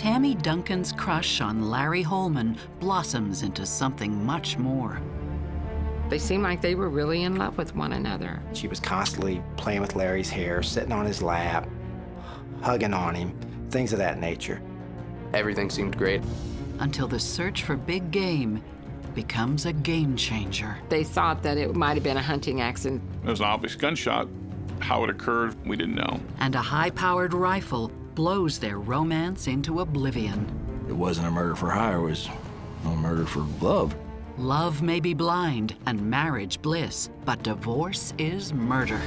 Tammy Duncan's crush on Larry Holman blossoms into something much more. They seemed like they were really in love with one another. She was constantly playing with Larry's hair, sitting on his lap, hugging on him, things of that nature. Everything seemed great. Until the search for big game becomes a game changer. They thought that it might have been a hunting accident. It was an obvious gunshot. How it occurred, we didn't know. And a high-powered rifle blows their romance into oblivion. It wasn't a murder for hire, it was a murder for love. Love may be blind and marriage bliss, but divorce is murder.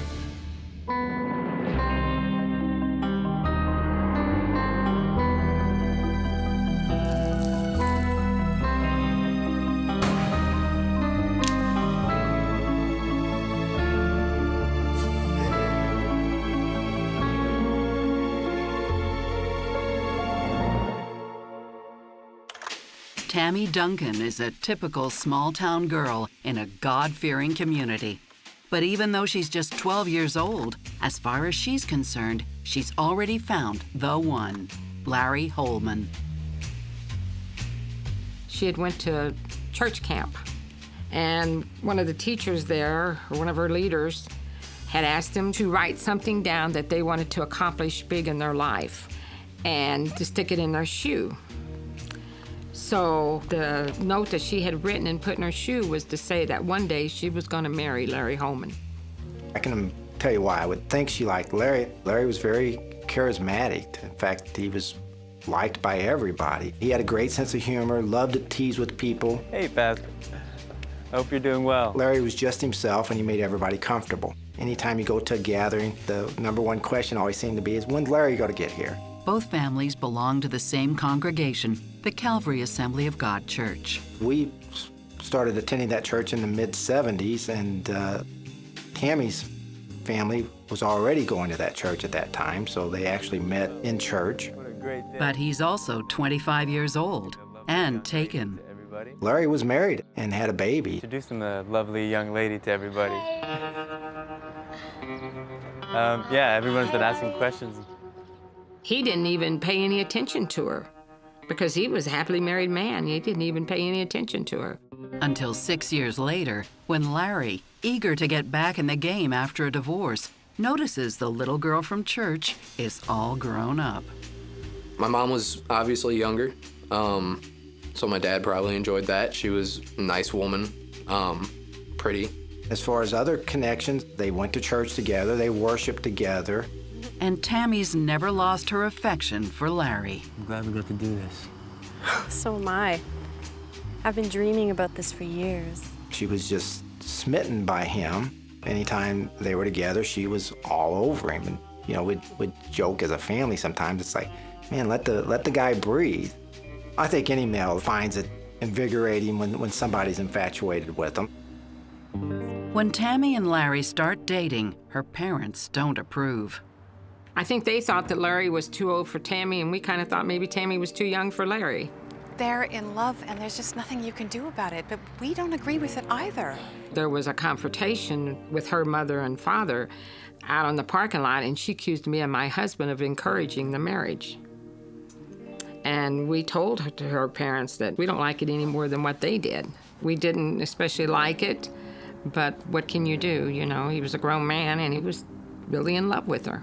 Tammy Duncan is a typical small-town girl in a God-fearing community. But even though she's just 12 years old, as far as she's concerned, she's already found the one, Larry Holman. She had went to church camp, and one of the teachers there, or one of her leaders, had asked them to write something down that they wanted to accomplish big in their life and to stick it in their shoe. So the note that she had written and put in her shoe was to say that one day she was going to marry Larry Holman. I can tell you why. I would think she liked Larry. Larry was very charismatic. In fact, he was liked by everybody. He had a great sense of humor, loved to tease with people. Hey, Pastor. Hope you're doing well. Larry was just himself, and he made everybody comfortable. Anytime you go to a gathering, the #1 question always seemed to be is, when's Larry going to get here? Both families belong to the same congregation, the Calvary Assembly of God Church. We started attending that church in the mid-'70s, and Tammy's family was already going to that church at that time, so they actually met in church. What a great day. But he's also 25 years old and taken. Everybody. Larry was married and had a baby. Introducing the lovely young lady to everybody. Yeah, everyone's been asking questions. He didn't even pay any attention to her because he was a happily married man. He didn't even pay any attention to her. Until 6 years later, when Larry, eager to get back in the game after a divorce, notices the little girl from church is all grown up. My mom was obviously younger, so my dad probably enjoyed that. She was a nice woman, pretty. As far as other connections, they went to church together, they worshiped together. And Tammy's never lost her affection for Larry. I'm glad we got to do this. So am I. I've been dreaming about this for years. She was just smitten by him. Anytime they were together, she was all over him. And, you know, we'd joke as a family sometimes. It's like, man, let the guy breathe. I think any male finds it invigorating when somebody's infatuated with them. When Tammy and Larry start dating, her parents don't approve. I think they thought that Larry was too old for Tammy, and we kind of thought maybe Tammy was too young for Larry. They're in love, and there's just nothing you can do about it, but we don't agree with it either. There was a confrontation with her mother and father out on the parking lot, and she accused me and my husband of encouraging the marriage. And we told her parents that we don't like it any more than what they did. We didn't especially like it, but what can you do? You know, he was a grown man, and he was really in love with her.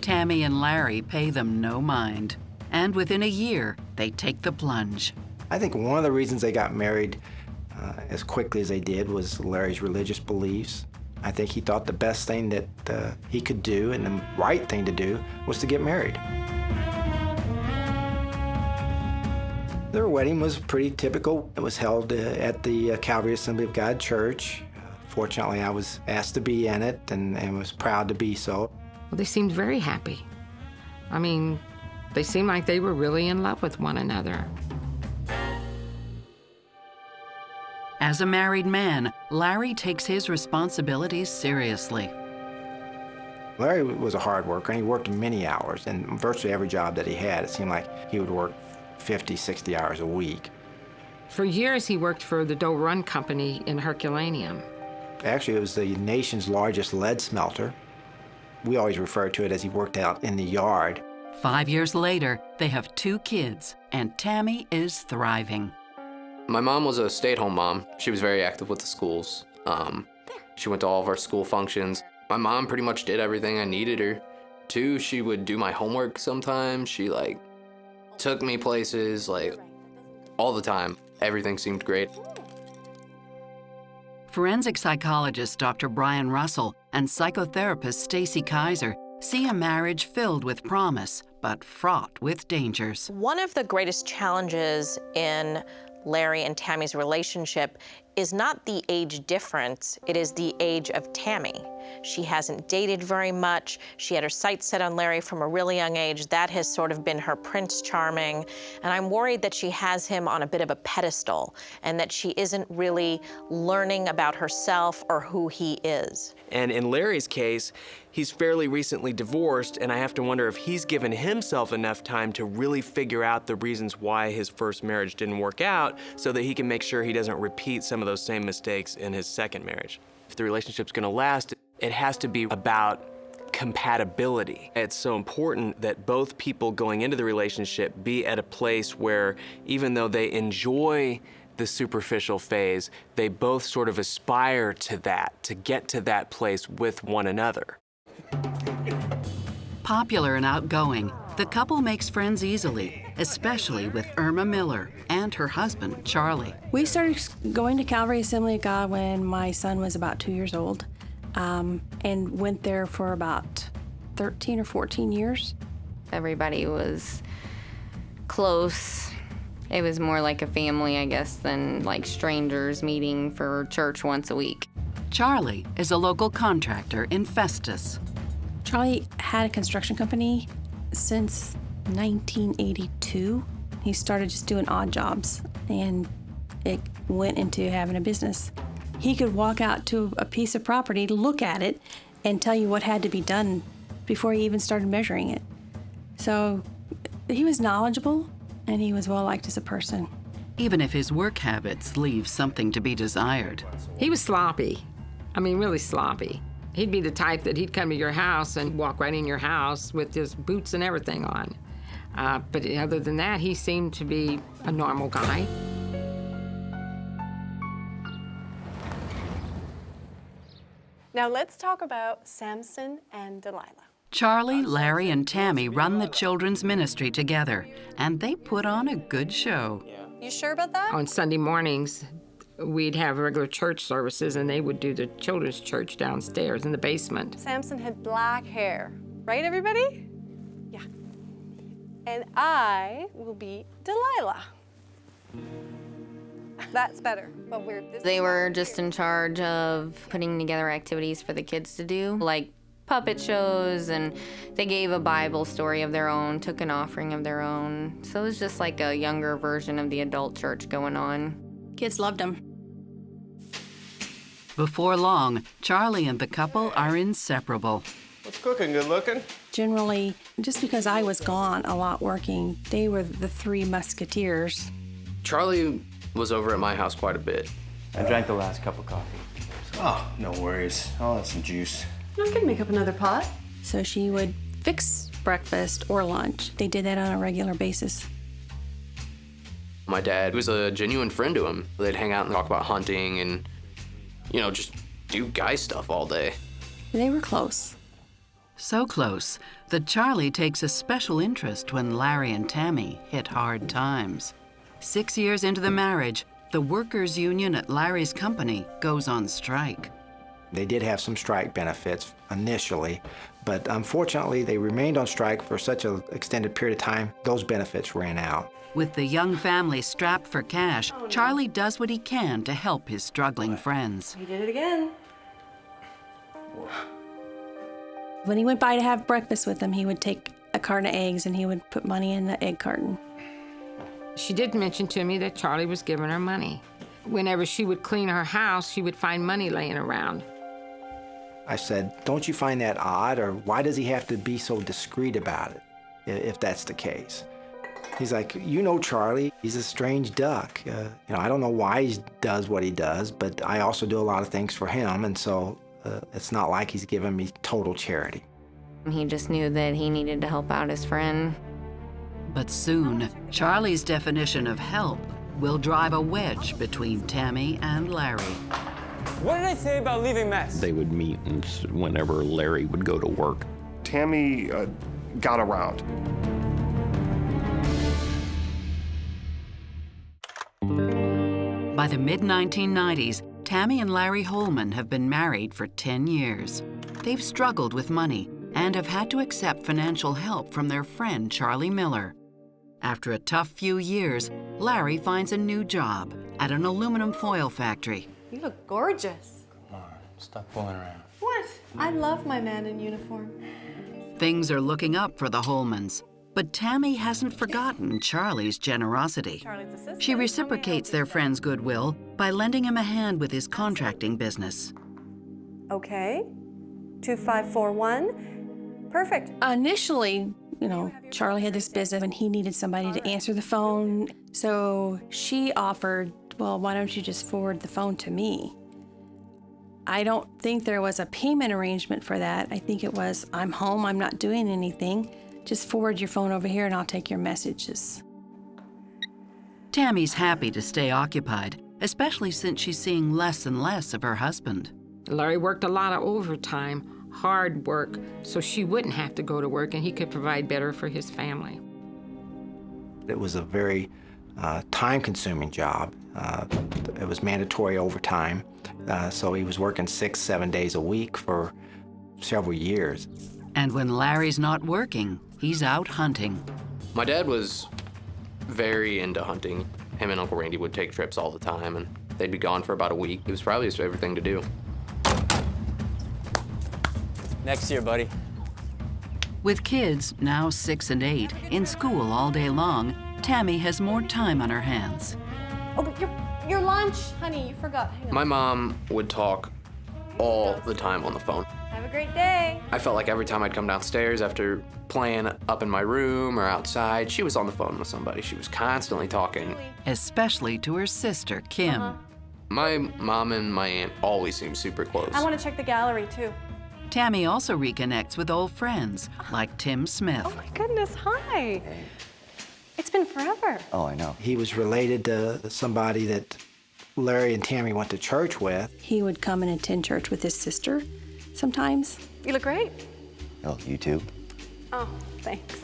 Tammy and Larry pay them no mind. And within a year, they take the plunge. I think one of the reasons they got married as quickly as they did was Larry's religious beliefs. I think he thought the best thing that he could do and the right thing to do was to get married. Their wedding was pretty typical. It was held at the Calvary Assembly of God Church. Fortunately, I was asked to be in it and was proud to be so. Well, they seemed very happy. I mean, they seemed like they were really in love with one another. As a married man, Larry takes his responsibilities seriously. Larry was a hard worker, and he worked many hours, and virtually every job that he had, it seemed like he would work 50, 60 hours a week. For years, he worked for the Doe Run Company in Herculaneum. Actually, it was the nation's largest lead smelter. We always refer to it as he worked out in the yard. 5 years later, they have 2 kids, and Tammy is thriving. My mom was a stay-at-home mom. She was very active with the schools. She went to all of our school functions. My mom pretty much did everything I needed her to. She would do my homework sometimes. She took me places all the time. Everything seemed great. Forensic psychologist Dr. Brian Russell and psychotherapist Stacy Kaiser see a marriage filled with promise, but fraught with dangers. One of the greatest challenges in Larry and Tammy's relationship is not the age difference, it is the age of Tammy. She hasn't dated very much. She had her sights set on Larry from a really young age. That has sort of been her Prince Charming. And I'm worried that she has him on a bit of a pedestal and that she isn't really learning about herself or who he is. And in Larry's case, he's fairly recently divorced, and I have to wonder if he's given himself enough time to really figure out the reasons why his first marriage didn't work out so that he can make sure he doesn't repeat some of those same mistakes in his second marriage. If the relationship's gonna last, it has to be about compatibility. It's so important that both people going into the relationship be at a place where, even though they enjoy the superficial phase, they both sort of aspire to that, to get to that place with one another. Popular and outgoing, the couple makes friends easily, especially with Irma Miller and her husband, Charlie. We started going to Calvary Assembly of God when my son was about 2 years old, and went there for about 13 or 14 years. Everybody was close. It was more like a family, I guess, than like strangers meeting for church once a week. Charlie is a local contractor in Festus. Charlie had a construction company since 1982. He started just doing odd jobs, and it went into having a business. He could walk out to a piece of property, look at it, and tell you what had to be done before he even started measuring it. So he was knowledgeable, and he was well-liked as a person. Even if his work habits leave something to be desired. He was sloppy. I mean, really sloppy. He'd be the type that he'd come to your house and walk right in your house with his boots and everything on. But other than that, he seemed to be a normal guy. Now let's talk about Samson and Delilah. Charlie, Larry, and Tammy run the children's ministry together, and they put on a good show. You sure about that? On Sunday mornings, we'd have regular church services, and they would do the children's church downstairs in the basement. Samson had black hair, right, everybody? Yeah. And I will be Delilah. That's better. But They were just in charge of putting together activities for the kids to do, like puppet shows, and they gave a Bible story of their own, took an offering of their own. So it was just like a younger version of the adult church going on. Kids loved him. Before long, Charlie and the couple are inseparable. What's cooking? Good looking? Generally, just because I was gone a lot working, they were the 3 musketeers. Charlie was over at my house quite a bit. I drank the last cup of coffee. Oh, no worries. I'll have some juice. I can make up another pot. So she would fix breakfast or lunch. They did that on a regular basis. My dad was a genuine friend to him. They'd hang out and talk about hunting and, just do guy stuff all day. They were close. So close that Charlie takes a special interest when Larry and Tammy hit hard times. 6 years into the marriage, the workers' union at Larry's company goes on strike. They did have some strike benefits initially, but unfortunately they remained on strike for such an extended period of time, those benefits ran out. With the young family strapped for cash, Charlie does what he can to help his struggling friends. He did it again. When he went by to have breakfast with them, he would take a carton of eggs and he would put money in the egg carton. She did mention to me that Charlie was giving her money. Whenever she would clean her house, she would find money laying around. I said, don't you find that odd, or why does he have to be so discreet about it, if that's the case? He's like, Charlie, he's a strange duck. I don't know why he does what he does, but I also do a lot of things for him, and so it's not like he's giving me total charity. He just knew that he needed to help out his friend. But soon, Charlie's definition of help will drive a wedge between Tammy and Larry. What did I say about leaving mess? They would meet whenever Larry would go to work. Tammy got around. By the mid-1990s, Tammy and Larry Holman have been married for 10 years. They've struggled with money and have had to accept financial help from their friend Charlie Miller. After a tough few years, Larry finds a new job at an aluminum foil factory. You look gorgeous. Come on, stop fooling around. What? I love my man in uniform. Things are looking up for the Holmans, but Tammy hasn't forgotten Charlie's generosity. She reciprocates their friend's goodwill by lending him a hand with his contracting business. Okay. 2541. Perfect. Initially, Charlie had this business and he needed somebody to answer the phone. So she offered, well, why don't you just forward the phone to me? I don't think there was a payment arrangement for that. I think it was, I'm home, I'm not doing anything. Just forward your phone over here and I'll take your messages. Tammy's happy to stay occupied, especially since she's seeing less and less of her husband. Larry worked a lot of overtime, hard work, so she wouldn't have to go to work and he could provide better for his family. It was a very time-consuming job. It was mandatory overtime, so he was working 6-7 days a week for several years. And when Larry's not working, he's out hunting. My dad was very into hunting. Him and Uncle Randy would take trips all the time, and they'd be gone for about a week. It was probably his favorite thing to do. Next year, buddy. With kids, now 6 and 8, in school all day long, Tammy has more time on her hands. Oh, your lunch, honey, you forgot. Hang on. My mom would talk all the time on the phone. Have a great day. I felt like every time I'd come downstairs after playing up in my room or outside, she was on the phone with somebody. She was constantly talking. Especially to her sister, Kim. My mom and my aunt always seemed super close. I want to check the gallery, too. Tammy also reconnects with old friends, like Tim Smith. Oh, my goodness. Hi. It's been forever. Oh, I know. He was related to somebody that Larry and Tammy went to church with. He would come and attend church with his sister sometimes. You look great. Oh, you too? Oh, thanks.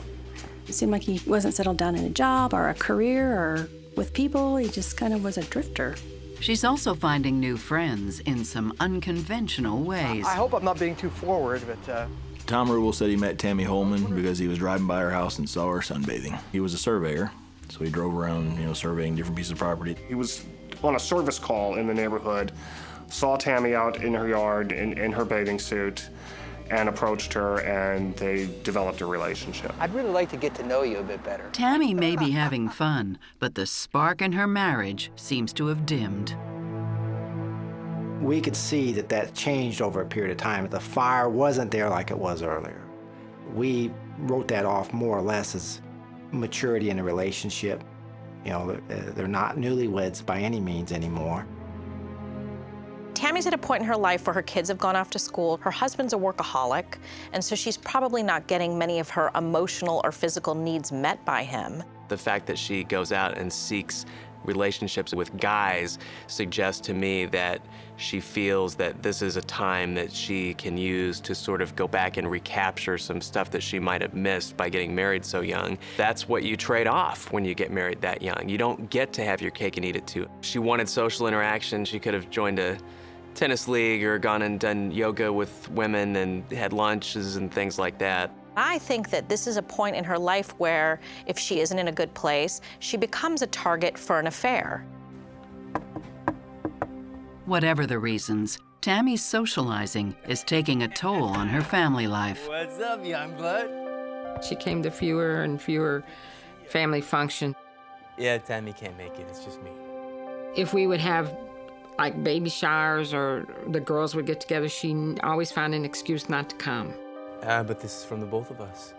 It seemed like he wasn't settled down in a job or a career or with people. He just kind of was a drifter. She's also finding new friends in some unconventional ways. I hope I'm not being too forward, but... Tom Rubel said he met Tammy Holman because he was driving by her house and saw her sunbathing. He was a surveyor, so he drove around, surveying different pieces of property. He was on a service call in the neighborhood, saw Tammy out in her yard in her bathing suit, and approached her, and they developed a relationship. I'd really like to get to know you a bit better. Tammy may be having fun, but the spark in her marriage seems to have dimmed. We could see that changed over a period of time. The fire wasn't there like it was earlier. We wrote that off more or less as maturity in a relationship. They're not newlyweds by any means anymore. Tammy's at a point in her life where her kids have gone off to school. Her husband's a workaholic, and so she's probably not getting many of her emotional or physical needs met by him. The fact that she goes out and seeks relationships with guys suggests to me that she feels that this is a time that she can use to sort of go back and recapture some stuff that she might have missed by getting married so young. That's what you trade off when you get married that young. You don't get to have your cake and eat it too. She wanted social interaction. She could have joined a tennis league or gone and done yoga with women and had lunches and things like that. I think that this is a point in her life where, if she isn't in a good place, she becomes a target for an affair. Whatever the reasons, Tammy's socializing is taking a toll on her family life. What's up, young blood? She came to fewer and fewer family functions. Yeah, Tammy can't make it. It's just me. If we would have like baby showers or the girls would get together, she always found an excuse not to come. But this is from the both of us.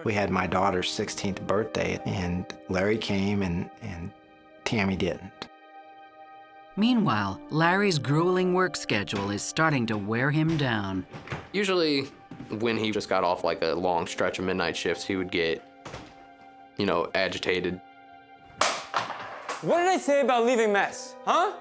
We had my daughter's 16th birthday, and Larry came and Tammy didn't. Meanwhile, Larry's grueling work schedule is starting to wear him down. Usually when he just got off like a long stretch of midnight shifts, he would get, you know, agitated. What did I say about leaving mess, huh?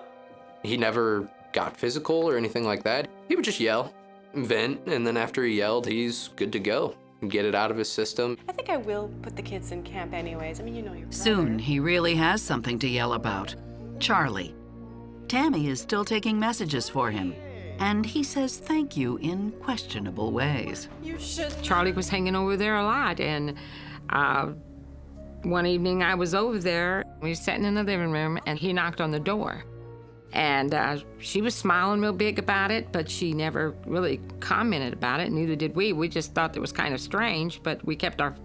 He never got physical or anything like that. He would just yell, vent, and then after he yelled, he's good to go. Get it out of his system. I think I will put the kids in camp anyways. I mean, you know your brother. Soon, he really has something to yell about. Charlie. Tammy is still taking messages for him, and he says thank you in questionable ways. You should. Charlie was hanging over there a lot, and one evening I was over there. We were sitting in the living room, and he knocked on the door. And she was smiling real big about it, but she never really commented about it, neither did we. We just thought it was kind of strange, but we kept our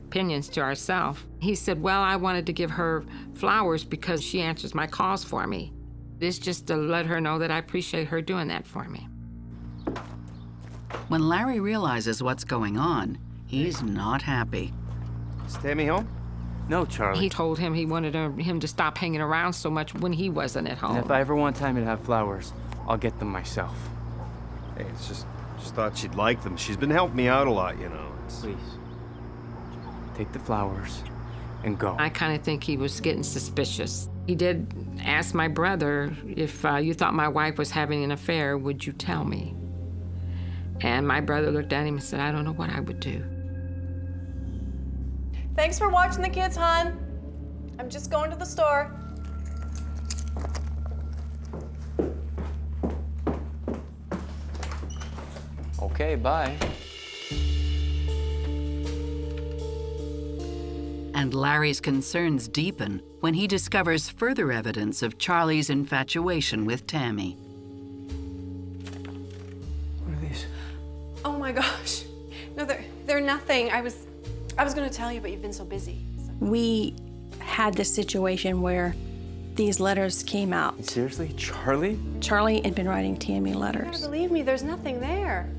opinions to ourselves. He said, well, I wanted to give her flowers because she answers my calls for me. It's just to let her know that I appreciate her doing that for me. When Larry realizes what's going on, he's not happy. Is Tammy home? No, Charlie. He told him he wanted him to stop hanging around so much when he wasn't at home. And if I ever want Tammy to have flowers, I'll get them myself. Hey, it's just thought she'd like them. She's been helping me out a lot, you know. Please, take the flowers and go. I kind of think he was getting suspicious. He did ask my brother, if you thought my wife was having an affair, would you tell me? And my brother looked at him and said, I don't know what I would do. Thanks for watching the kids, hon. I'm just going to the store. Okay, bye. And Larry's concerns deepen when he discovers further evidence of Charlie's infatuation with Tammy. What are these? Oh my gosh. No, they're nothing. I was going to tell you, but you've been so busy. We had this situation where these letters came out. Seriously? Charlie? Charlie had been writing Tammy You letters. gotta believe me, there's nothing there.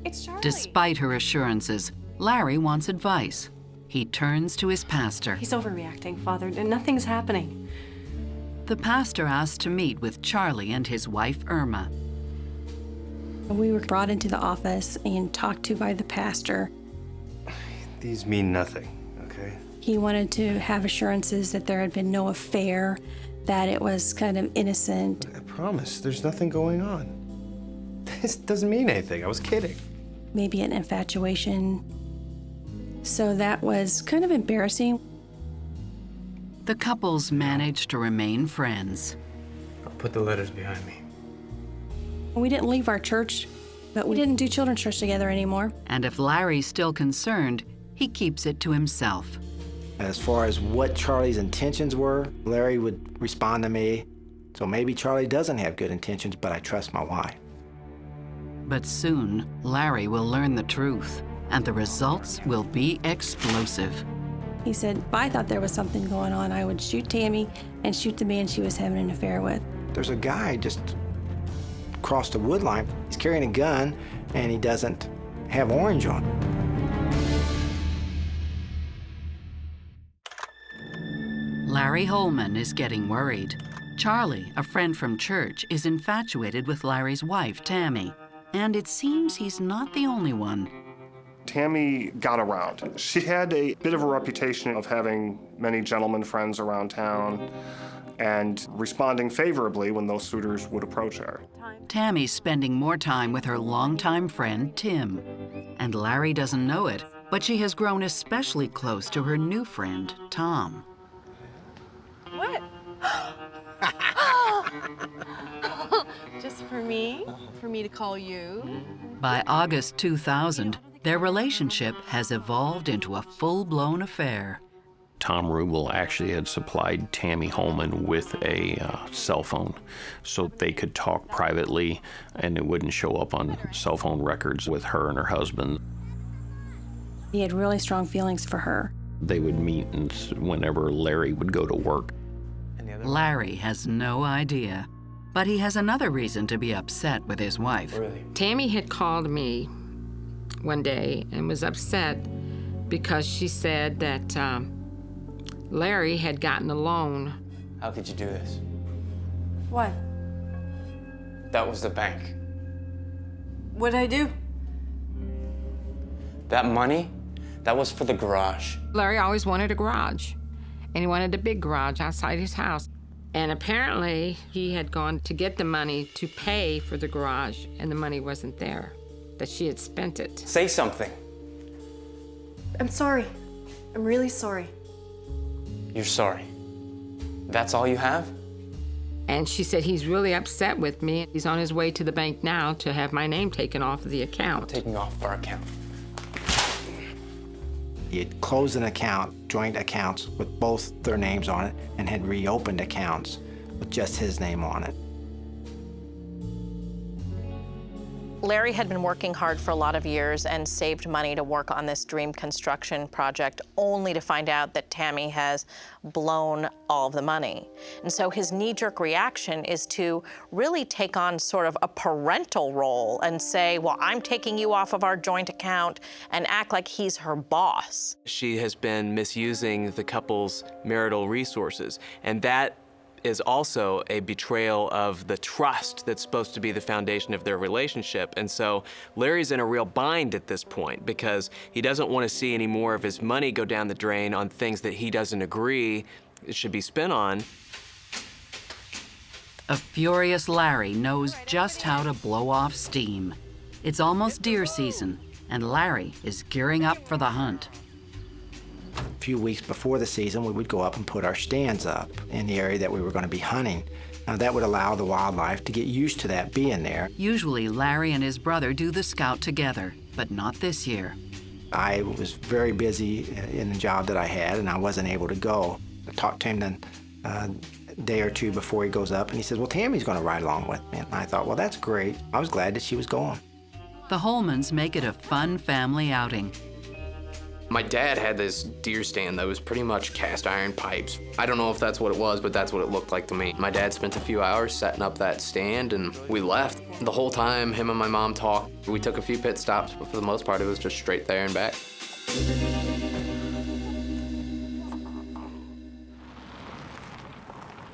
It's Charlie. Despite her assurances, Larry wants advice. He turns to his pastor. He's overreacting, Father, and nothing's happening. The pastor asks to meet with Charlie and his wife, Irma. We were brought into the office and talked to by the pastor. These mean nothing, okay? He wanted to have assurances that there had been no affair, that it was kind of innocent. I promise, there's nothing going on. This doesn't mean anything. I was kidding. Maybe an infatuation. So that was kind of embarrassing. The couples managed to remain friends. I'll put the letters behind me. We didn't leave our church, but we didn't do children's church together anymore. And if Larry's still concerned, he keeps it to himself. As far as what Charlie's intentions were, Larry would respond to me, so maybe Charlie doesn't have good intentions, but I trust my wife. But soon, Larry will learn the truth, and the results will be explosive. He said, if I thought there was something going on, I would shoot Tammy and shoot the man she was having an affair with. There's a guy just across the wood line. He's carrying a gun, and he doesn't have orange on. Larry Holman is getting worried. Charlie, a friend from church, is infatuated with Larry's wife, Tammy. And it seems he's not the only one. Tammy got around. She had a bit of a reputation of having many gentlemen friends around town and responding favorably when those suitors would approach her. Tammy's spending more time with her longtime friend, Tim. And Larry doesn't know it, but she has grown especially close to her new friend, Tom. What? Just for me? For me to call you? By August 2000, their relationship has evolved into a full-blown affair. Tom Rubel actually had supplied Tammy Holman with a cell phone so they could talk privately and it wouldn't show up on cell phone records with her and her husband. He had really strong feelings for her. They would meet and whenever Larry would go to work. Larry has no idea, but he has another reason to be upset with his wife. Really? Tammy had called me one day and was upset because she said that Larry had gotten a loan. How could you do this? What? That was the bank. What'd I do? That money, that was for the garage. Larry always wanted a garage, and he wanted a big garage outside his house. And apparently, he had gone to get the money to pay for the garage, and the money wasn't there, that she had spent it. Say something. I'm sorry. I'm really sorry. You're sorry. That's all you have? And she said, he's really upset with me. He's on his way to the bank now to have my name taken off of the account. Taking off our account. He had closed an account, joint accounts with both their names on it, and had reopened accounts with just his name on it. Larry had been working hard for a lot of years and saved money to work on this dream construction project, only to find out that Tammy has blown all of the money. And so his knee-jerk reaction is to really take on sort of a parental role and say, well, I'm taking you off of our joint account, and act like he's her boss. She has been misusing the couple's marital resources, and that is also a betrayal of the trust that's supposed to be the foundation of their relationship. And so Larry's in a real bind at this point because he doesn't want to see any more of his money go down the drain on things that he doesn't agree it should be spent on. A furious Larry knows just how to blow off steam. It's almost deer season, and Larry is gearing up for the hunt. A few weeks before the season, we would go up and put our stands up in the area that we were going to be hunting. Now, that would allow the wildlife to get used to that being there. Usually, Larry and his brother do the scout together, but not this year. I was very busy in the job that I had, and I wasn't able to go. I talked to him then a day or two before he goes up, and he says, well, Tammy's going to ride along with me. And I thought, well, that's great. I was glad that she was going. The Holmans make it a fun family outing. My dad had this deer stand that was pretty much cast iron pipes. I don't know if that's what it was, but that's what it looked like to me. My dad spent a few hours setting up that stand, and we left. The whole time, him and my mom talked. We took a few pit stops, but for the most part, it was just straight there and back.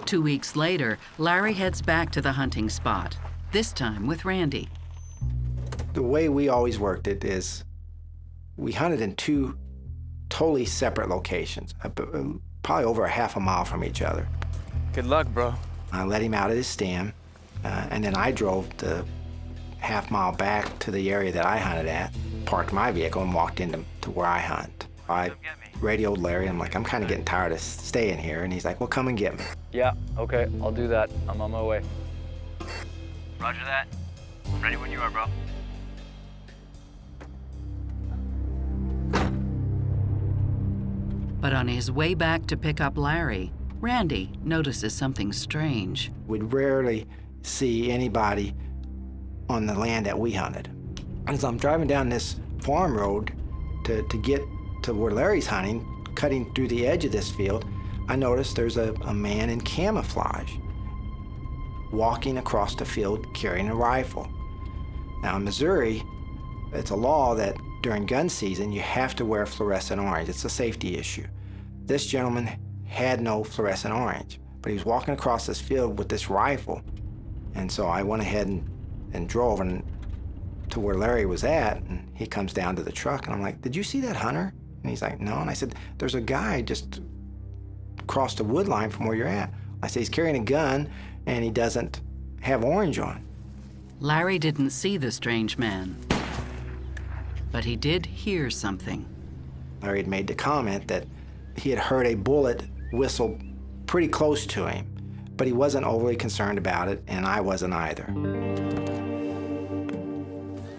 2 weeks later, Larry heads back to the hunting spot, this time with Randy. The way we always worked it is we hunted in two totally separate locations, probably over a half a mile from each other. Good luck, bro. I let him out of his stand, and then I drove the half mile back to the area that I hunted at, parked my vehicle, and walked into where I hunt. I radioed Larry. I'm like, I'm kind of getting tired of staying here, and he's like, well, come and get me. Yeah, okay, I'll do that. I'm on my way. Roger that. I'm ready when you are, bro. But on his way back to pick up Larry, Randy notices something strange. We'd rarely see anybody on the land that we hunted. As I'm driving down this farm road to get to where Larry's hunting, cutting through the edge of this field, I noticed there's a man in camouflage walking across the field carrying a rifle. Now in Missouri, it's a law that during gun season, you have to wear fluorescent orange. It's a safety issue. This gentleman had no fluorescent orange, but he was walking across this field with this rifle. And so I went ahead and drove to where Larry was at, and he comes down to the truck, and I'm like, did you see that hunter? And he's like, no. And I said, there's a guy just across the wood line from where you're at. I said, he's carrying a gun, and he doesn't have orange on. Larry didn't see the strange man, but he did hear something. Larry had made the comment that he had heard a bullet whistle pretty close to him, but he wasn't overly concerned about it, and I wasn't either.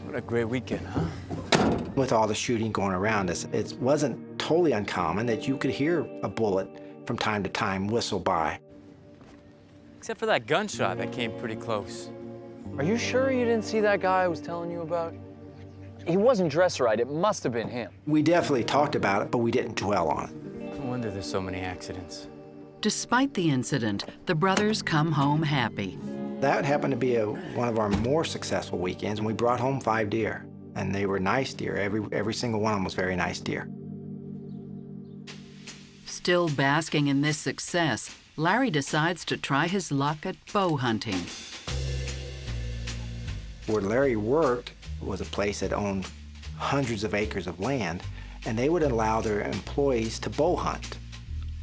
What a great weekend, huh? With all the shooting going around us, it wasn't totally uncommon that you could hear a bullet from time to time whistle by. Except for that gunshot that came pretty close. Are you sure you didn't see that guy I was telling you about? He wasn't dressed right. It must have been him. We definitely talked about it, but we didn't dwell on it. No wonder there's so many accidents. Despite the incident, the brothers come home happy. That happened to be one of our more successful weekends, and we brought home 5 deer. And they were nice deer. Every single one of them was very nice deer. Still basking in this success, Larry decides to try his luck at bow hunting. Where Larry worked was a place that owned hundreds of acres of land, and they would allow their employees to bow hunt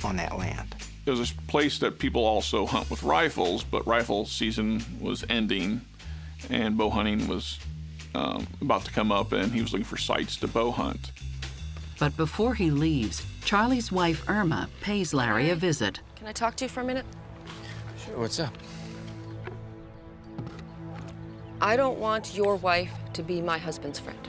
on that land. There's a place that people also hunt with rifles, but rifle season was ending and bow hunting was about to come up, and he was looking for sites to bow hunt. But before he leaves, Charlie's wife, Irma, pays Larry a visit. Can I talk to you for a minute? Sure, what's up? I don't want your wife to be my husband's friend.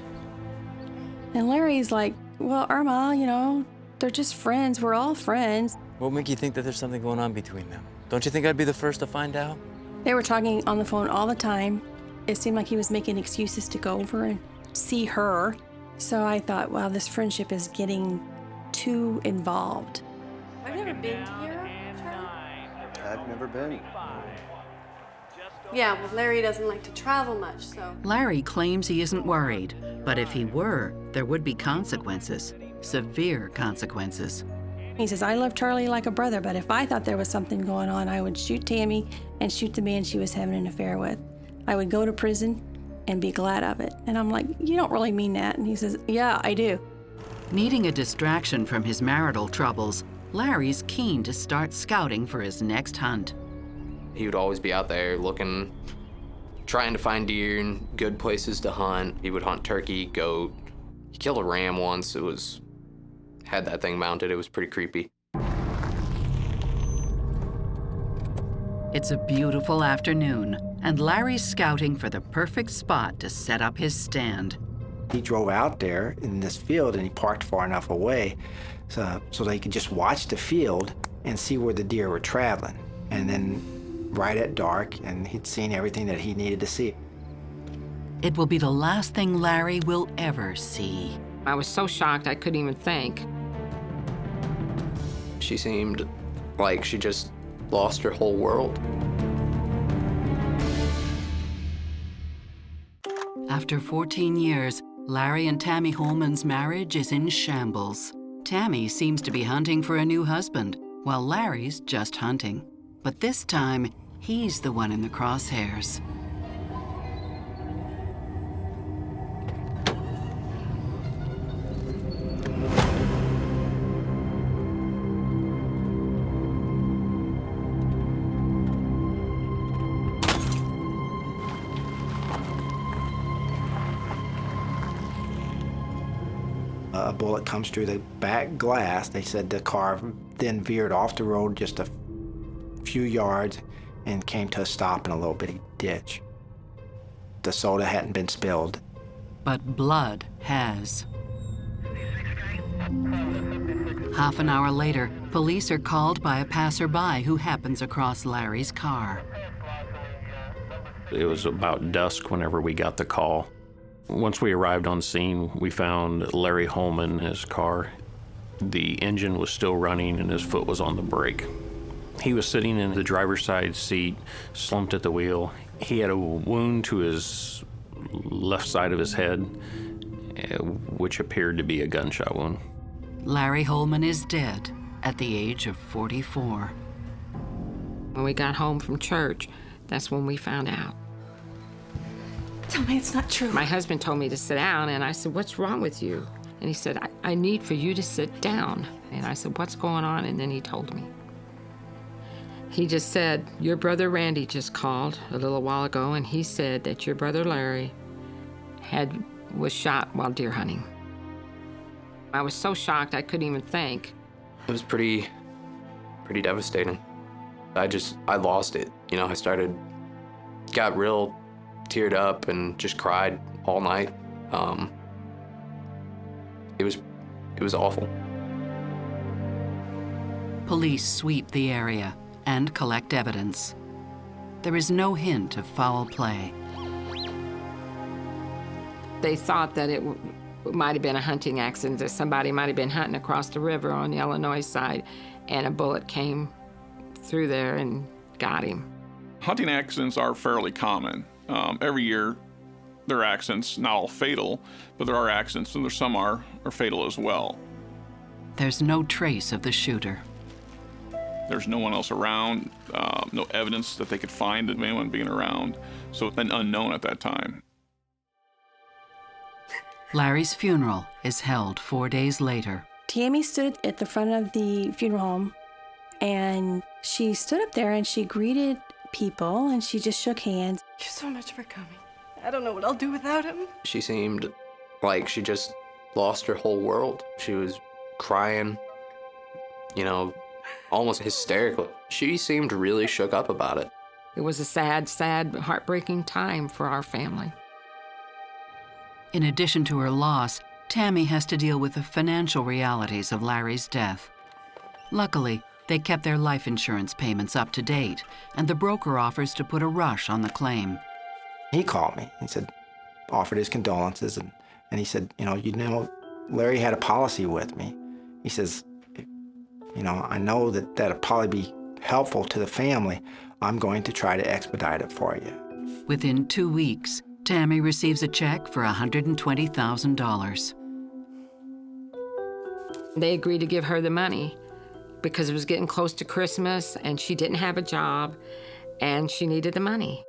And Larry's like, well, Irma, you know, they're just friends. We're all friends. What would make you think that there's something going on between them? Don't you think I'd be the first to find out? They were talking on the phone all the time. It seemed like he was making excuses to go over and see her. So I thought, wow, this friendship is getting too involved. I've never been to Europe, Charlie. I've never been. Yeah, well, Larry doesn't like to travel much, so. Larry claims he isn't worried, but if he were, there would be consequences, severe consequences. He says, I love Charlie like a brother, but if I thought there was something going on, I would shoot Tammy and shoot the man she was having an affair with. I would go to prison and be glad of it. And I'm like, you don't really mean that. And he says, yeah, I do. Needing a distraction from his marital troubles, Larry's keen to start scouting for his next hunt. He would always be out there looking, trying to find deer and good places to hunt. He would hunt turkey, goat. He killed a ram once. Had that thing mounted. It was pretty creepy. It's a beautiful afternoon, and Larry's scouting for the perfect spot to set up his stand. He drove out there in this field and he parked far enough away so that he could just watch the field and see where the deer were traveling. And then right at dark, and he'd seen everything that he needed to see. It will be the last thing Larry will ever see. I was so shocked I couldn't even think. She seemed like she just lost her whole world. After 14 years, Larry and Tammy Holman's marriage is in shambles. Tammy seems to be hunting for a new husband, while Larry's just hunting. But this time, he's the one in the crosshairs. A bullet comes through the back glass. They said the car then veered off the road just a few yards and came to a stop in a little bitty ditch. The soda hadn't been spilled. But blood has. Half an hour later, police are called by a passerby who happens across Larry's car. It was about dusk whenever we got the call. Once we arrived on scene, we found Larry Holman in his car. The engine was still running and his foot was on the brake. He was sitting in the driver's side seat, slumped at the wheel. He had a wound to his left side of his head, which appeared to be a gunshot wound. Larry Holman is dead at the age of 44. When we got home from church, that's when we found out. Tell me it's not true. My husband told me to sit down, and I said, what's wrong with you? And he said, I need for you to sit down. And I said, what's going on? And then he told me. He just said, your brother Randy just called a little while ago, and he said that your brother Larry was shot while deer hunting. I was so shocked I couldn't even think. It was pretty devastating. I lost it. You know, got real teared up and just cried all night. It was awful. Police sweep the area and collect evidence. There is no hint of foul play. They thought that it might have been a hunting accident, that somebody might have been hunting across the river on the Illinois side, and a bullet came through there and got him. Hunting accidents are fairly common. Every year, there are accidents, not all fatal, but there are accidents, and some are fatal as well. There's no trace of the shooter. There's no one else around, no evidence that they could find of anyone being around, so it's been unknown at that time. Larry's funeral is held 4 days later. Tammy stood at the front of the funeral home, and she stood up there and she greeted people and she just shook hands. Thank you so much for coming. I don't know what I'll do without him. She seemed like she just lost her whole world. She was crying, you know, almost hysterical. She seemed really shook up about it. It was a sad, sad, heartbreaking time for our family. In addition to her loss, Tammy has to deal with the financial realities of Larry's death. Luckily, they kept their life insurance payments up to date, and the broker offers to put a rush on the claim. He called me. He said, offered his condolences, and he said, you know, Larry had a policy with me. He says, I know that'll probably be helpful to the family. I'm going to try to expedite it for you. Within 2 weeks, Tammy receives a check for $120,000. They agreed to give her the money because it was getting close to Christmas and she didn't have a job and she needed the money.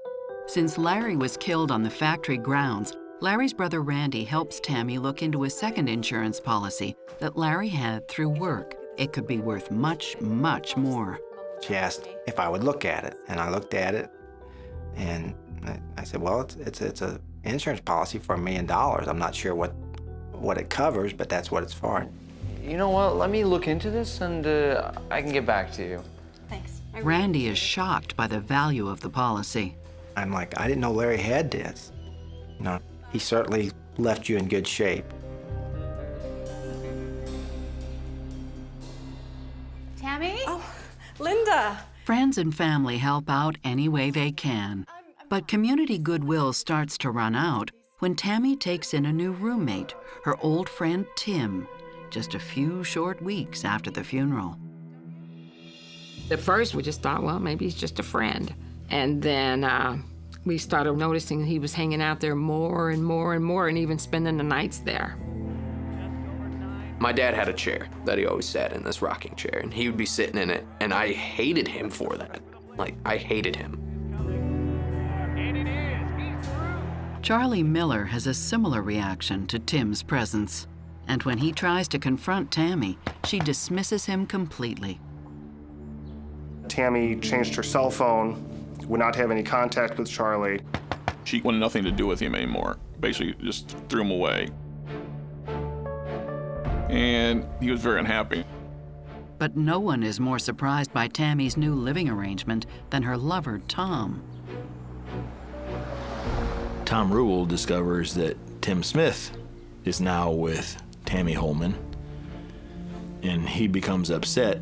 Since Larry was killed on the factory grounds, Larry's brother Randy helps Tammy look into a second insurance policy that Larry had through work. It could be worth much, much more. She asked if I would look at it, and I looked at it, and I said, well, it's an insurance policy for $1 million. I'm not sure what it covers, but that's what it's for. You know what? Let me look into this, and I can get back to you. Thanks. Randy is shocked by the value of the policy. I'm like, I didn't know Larry had this. He certainly left you in good shape. Tammy? Oh, Linda. Friends and family help out any way they can. But community goodwill starts to run out when Tammy takes in a new roommate, her old friend Tim, just a few short weeks after the funeral. At first, we just thought, well, maybe he's just a friend. And then we started noticing he was hanging out there more and more and more, and even spending the nights there. My dad had a chair that he always sat in, this rocking chair, and he would be sitting in it, and I hated him for that. Like, I hated him. Charlie Miller has a similar reaction to Tim's presence. And when he tries to confront Tammy, she dismisses him completely. Tammy changed her cell phone, would not have any contact with Charlie. She wanted nothing to do with him anymore. Basically just threw him away. And he was very unhappy. But no one is more surprised by Tammy's new living arrangement than her lover, Tom. Tom Rule discovers that Tim Smith is now with Tammy Holman, and he becomes upset.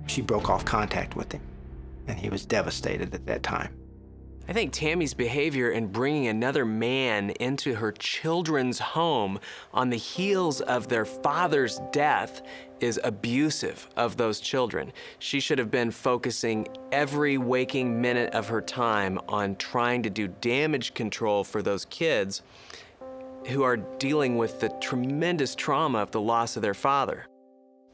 She broke off contact with him, and he was devastated at that time. I think Tammy's behavior in bringing another man into her children's home on the heels of their father's death is abusive of those children. She should have been focusing every waking minute of her time on trying to do damage control for those kids who are dealing with the tremendous trauma of the loss of their father.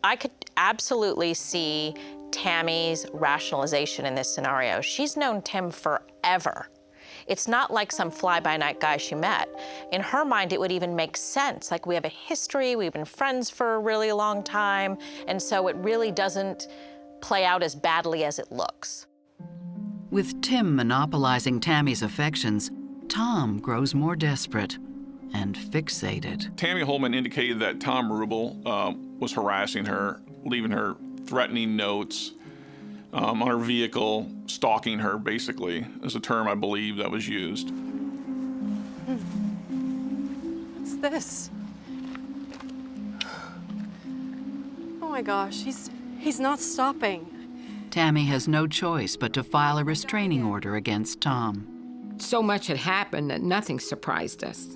I could absolutely see Tammy's rationalization in this scenario. She's known Tim forever. It's not like some fly-by-night guy she met. In her mind, it would even make sense. Like, we have a history, we've been friends for a really long time, and so it really doesn't play out as badly as it looks. With Tim monopolizing Tammy's affections, Tom grows more desperate and fixated. Tammy Holman indicated that Tom Rubel was harassing her, leaving her threatening notes on her vehicle, stalking her, basically, is a term I believe that was used. What's this? Oh my gosh, he's not stopping. Tammy has no choice but to file a restraining order against Tom. So much had happened that nothing surprised us.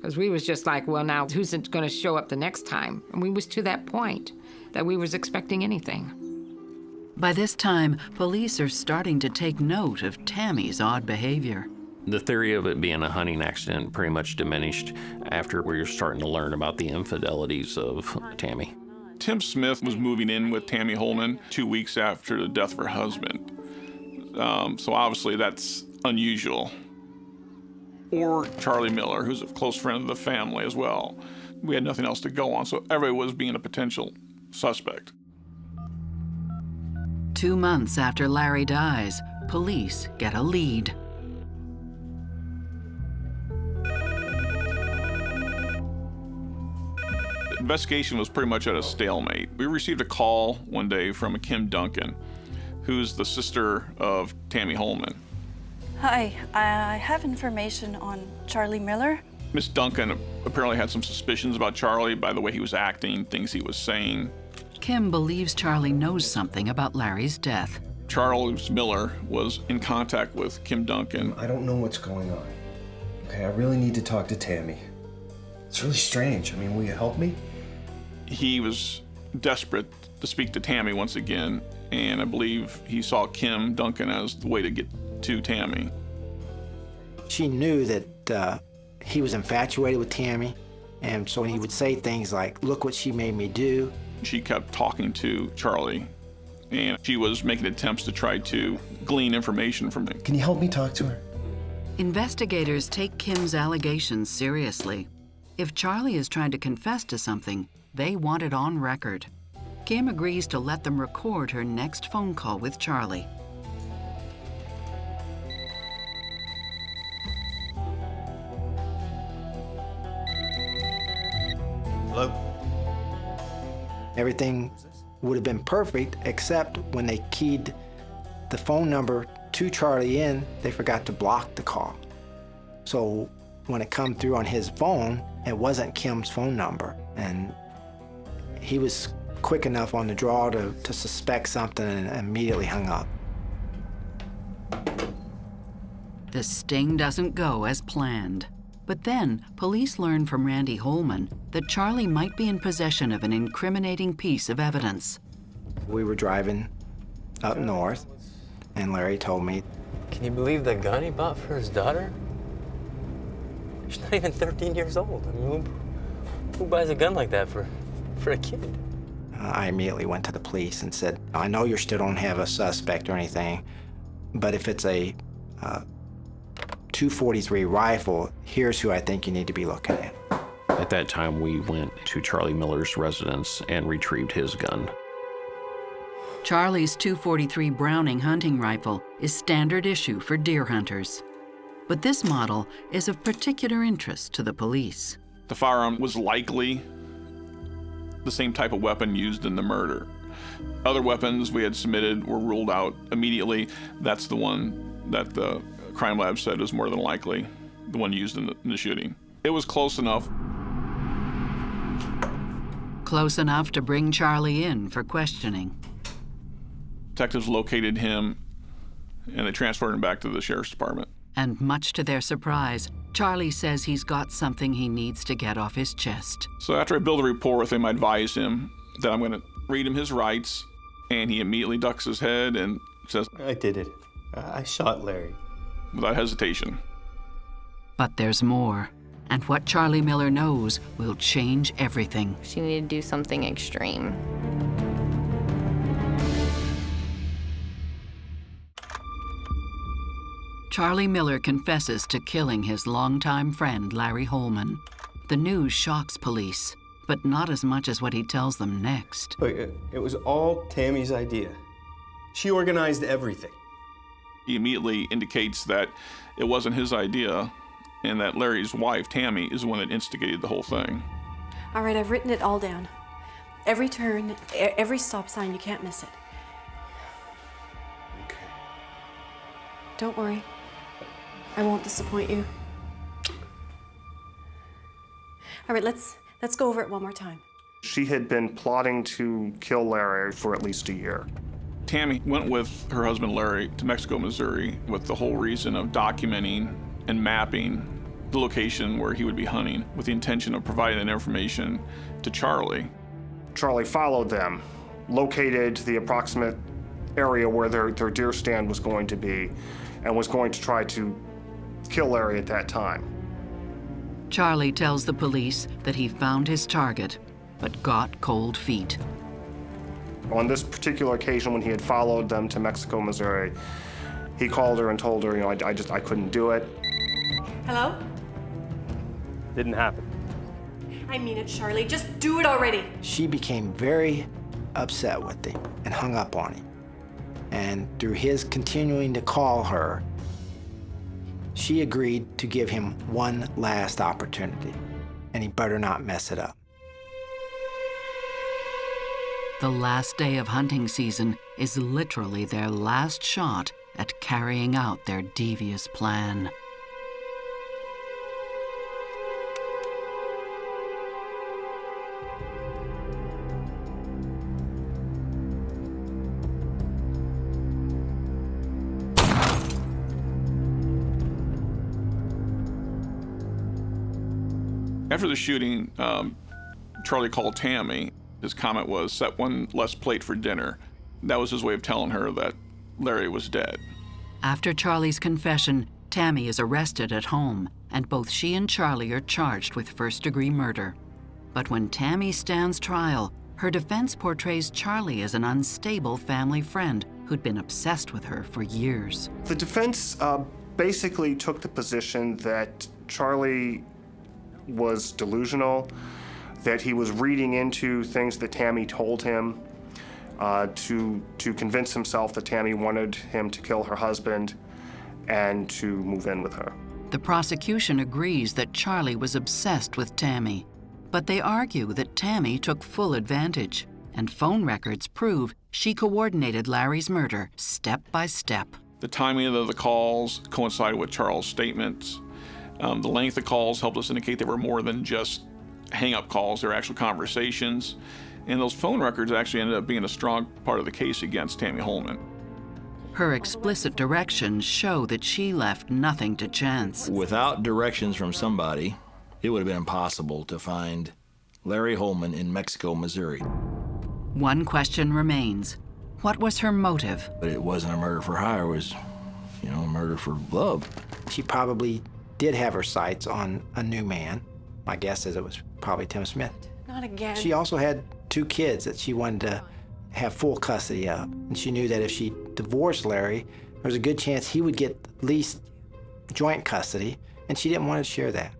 Because we was just like, well, now who's going to show up the next time? And we was to that point that we was expecting anything. By this time, police are starting to take note of Tammy's odd behavior. The theory of it being a hunting accident pretty much diminished after we were starting to learn about the infidelities of Tammy. Tim Smith was moving in with Tammy Holman 2 weeks after the death of her husband. So obviously that's unusual. or Charlie Miller, who's a close friend of the family as well. We had nothing else to go on, so everybody was being a potential suspect. 2 months after Larry dies, police get a lead. The investigation was pretty much at a stalemate. We received a call one day from a Kim Duncan, who's the sister of Tammy Holman. Hi, I have information on Charlie Miller. Miss Duncan apparently had some suspicions about Charlie by the way he was acting, things he was saying. Kim believes Charlie knows something about Larry's death. Charles Miller was in contact with Kim Duncan. I don't know what's going on. Okay, I really need to talk to Tammy. It's really strange. I mean, will you help me? He was desperate to speak to Tammy once again, and I believe he saw Kim Duncan as the way to get to Tammy. She knew that he was infatuated with Tammy, and so he would say things like, "Look what she made me do." She kept talking to Charlie, and she was making attempts to try to glean information from him. Can you help me talk to her? Investigators take Kim's allegations seriously. If Charlie is trying to confess to something, they want it on record. Kim agrees to let them record her next phone call with Charlie. Hello? Everything would have been perfect, except when they keyed the phone number to Charlie in, they forgot to block the call. So when it come through on his phone, it wasn't Kim's phone number. And he was quick enough on the draw to suspect something and immediately hung up. The sting doesn't go as planned. But then, police learn from Randy Holman that Charlie might be in possession of an incriminating piece of evidence. We were driving up north, and Larry told me, Can you believe the gun he bought for his daughter? She's not even 13 years old. I mean, who buys a gun like that for a kid? I immediately went to the police and said, I know you still don't have a suspect or anything, but if it's a .243 rifle, here's who I think you need to be looking at. At that time, we went to Charlie Miller's residence and retrieved his gun. Charlie's .243 Browning hunting rifle is standard issue for deer hunters. But this model is of particular interest to the police. The firearm was likely the same type of weapon used in the murder. Other weapons we had submitted were ruled out immediately. That's the one that the crime lab said was more than likely the one used in the shooting. It was close enough. Close enough to bring Charlie in for questioning. Detectives located him and they transferred him back to the sheriff's department. And much to their surprise, Charlie says he's got something he needs to get off his chest. So after I build a rapport with him, I advise him that I'm going to read him his rights, and he immediately ducks his head and says, I did it. I shot Larry. Without hesitation. But there's more, and what Charlie Miller knows will change everything. She needed to do something extreme. Charlie Miller confesses to killing his longtime friend, Larry Holman. The news shocks police, but not as much as what he tells them next. Look, it was all Tammy's idea. She organized everything. He immediately indicates that it wasn't his idea and that Larry's wife, Tammy, is the one that instigated the whole thing. All right, I've written it all down. Every turn, every stop sign, you can't miss it. Okay. Don't worry. I won't disappoint you. All right, let's go over it one more time. She had been plotting to kill Larry for at least a year. Tammy went with her husband Larry to Mexico, Missouri with the whole reason of documenting and mapping the location where he would be hunting with the intention of providing that information to Charlie. Charlie followed them, located the approximate area where their deer stand was going to be, and was going to try to kill Larry at that time. Charlie tells the police that he found his target, but got cold feet. On this particular occasion, when he had followed them to Mexico, Missouri, he called her and told her, I couldn't do it. Hello? Didn't happen. I mean it, Charlie. Just do it already. She became very upset with him and hung up on him. And through his continuing to call her, she agreed to give him one last opportunity, and he better not mess it up. The last day of hunting season is literally their last shot at carrying out their devious plan. After the shooting, Charlie called Tammy. His comment was, set one less plate for dinner. That was his way of telling her that Larry was dead. After Charlie's confession, Tammy is arrested at home, and both she and Charlie are charged with first-degree murder. But when Tammy stands trial, her defense portrays Charlie as an unstable family friend who'd been obsessed with her for years. The defense basically took the position that Charlie was delusional, that he was reading into things that Tammy told him to convince himself that Tammy wanted him to kill her husband and to move in with her. The prosecution agrees that Charlie was obsessed with Tammy, but they argue that Tammy took full advantage, and phone records prove she coordinated Larry's murder step by step. The timing of the calls coincided with Charles' statements. The length of calls helped us indicate they were more than just hang-up calls. They were actual conversations. And those phone records actually ended up being a strong part of the case against Tammy Holman. Her explicit directions show that she left nothing to chance. Without directions from somebody, it would have been impossible to find Larry Holman in Mexico, Missouri. One question remains. What was her motive? But it wasn't a murder for hire, it was, a murder for love. She probably did have her sights on a new man. My guess is it was probably Tim Smith. Not again. She also had 2 kids that she wanted to have full custody of. And she knew that if she divorced Larry, there was a good chance he would get at least joint custody, and she didn't want to share that.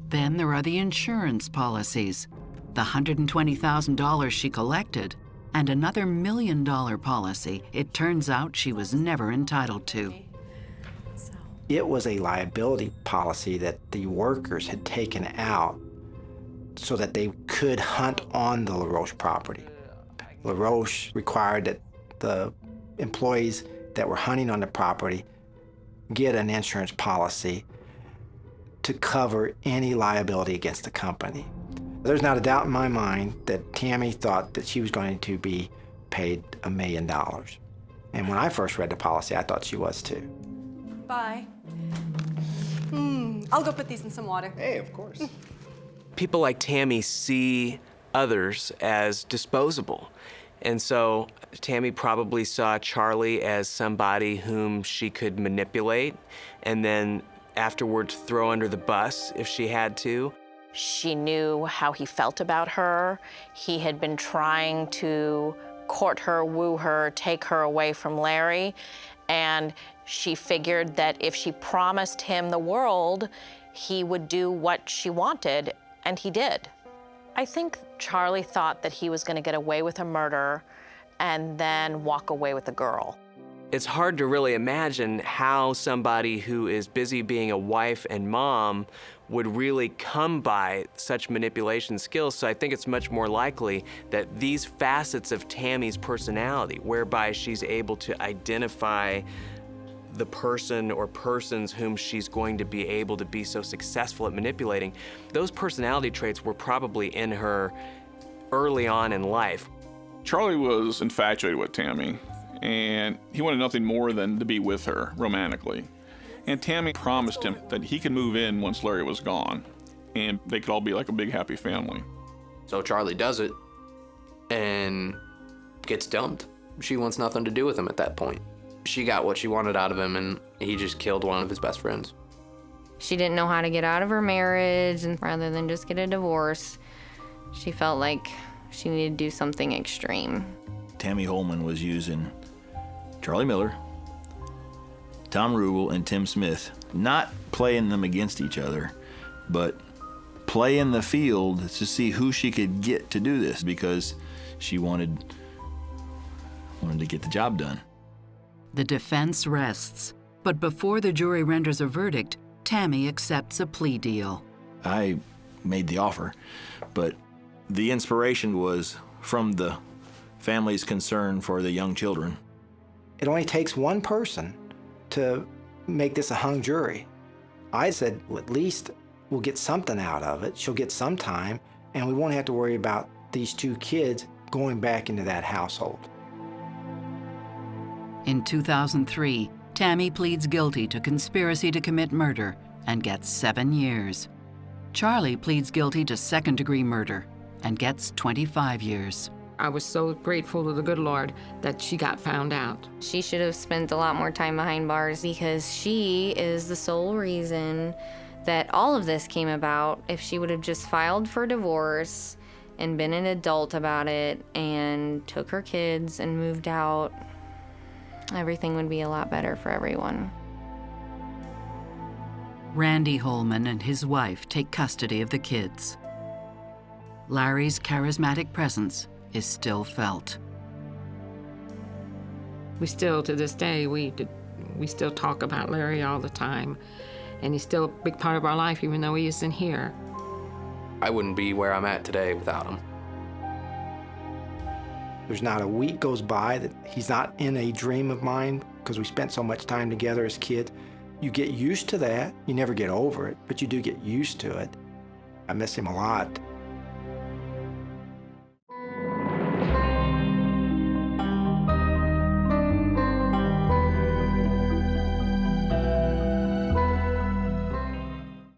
Then there are the insurance policies, the $120,000 she collected, and another $1 million policy it turns out she was never entitled to. It was a liability policy that the workers had taken out so that they could hunt on the LaRoche property. LaRoche required that the employees that were hunting on the property get an insurance policy to cover any liability against the company. There's not a doubt in my mind that Tammy thought that she was going to be paid $1 million. And when I first read the policy, I thought she was too. Bye. I'll go put these in some water. Hey, of course. People like Tammy see others as disposable. And so Tammy probably saw Charlie as somebody whom she could manipulate and then afterwards throw under the bus if she had to. She knew how he felt about her. He had been trying to court her, woo her, take her away from Larry. And she figured that if she promised him the world, he would do what she wanted, and he did. I think Charlie thought that he was going to get away with a murder and then walk away with the girl. It's hard to really imagine how somebody who is busy being a wife and mom would really come by such manipulation skills. So I think it's much more likely that these facets of Tammy's personality, whereby she's able to identify the person or persons whom she's going to be able to be so successful at manipulating, those personality traits were probably in her early on in life. Charlie was infatuated with Tammy, and he wanted nothing more than to be with her romantically. And Tammy promised him that he could move in once Larry was gone, and they could all be like a big happy family. So Charlie does it and gets dumped. She wants nothing to do with him at that point. She got what she wanted out of him, and he just killed one of his best friends. She didn't know how to get out of her marriage, and rather than just get a divorce, she felt like she needed to do something extreme. Tammy Holman was using Charlie Miller, Tom Rubel, and Tim Smith not playing them against each other, but play in the field to see who she could get to do this, because she wanted to get the job done. The defense rests, but before the jury renders a verdict, Tammy accepts a plea deal. I made the offer, but the inspiration was from the family's concern for the young children. It only takes one person to make this a hung jury. I said, well, at least we'll get something out of it. She'll get some time, and we won't have to worry about these two kids going back into that household. In 2003, Tammy pleads guilty to conspiracy to commit murder and gets 7 years. Charlie pleads guilty to second-degree murder and gets 25 years. I was so grateful to the good Lord that she got found out. She should have spent a lot more time behind bars because she is the sole reason that all of this came about. If she would have just filed for divorce and been an adult about it and took her kids and moved out, everything would be a lot better for everyone. Randy Holman and his wife take custody of the kids. Larry's charismatic presence is still felt. We still, to this day, we still talk about Larry all the time, and he's still a big part of our life, even though he isn't here. I wouldn't be where I'm at today without him. There's not a week goes by that he's not in a dream of mine, because we spent so much time together as kids. You get used to that. You never get over it, but you do get used to it. I miss him a lot.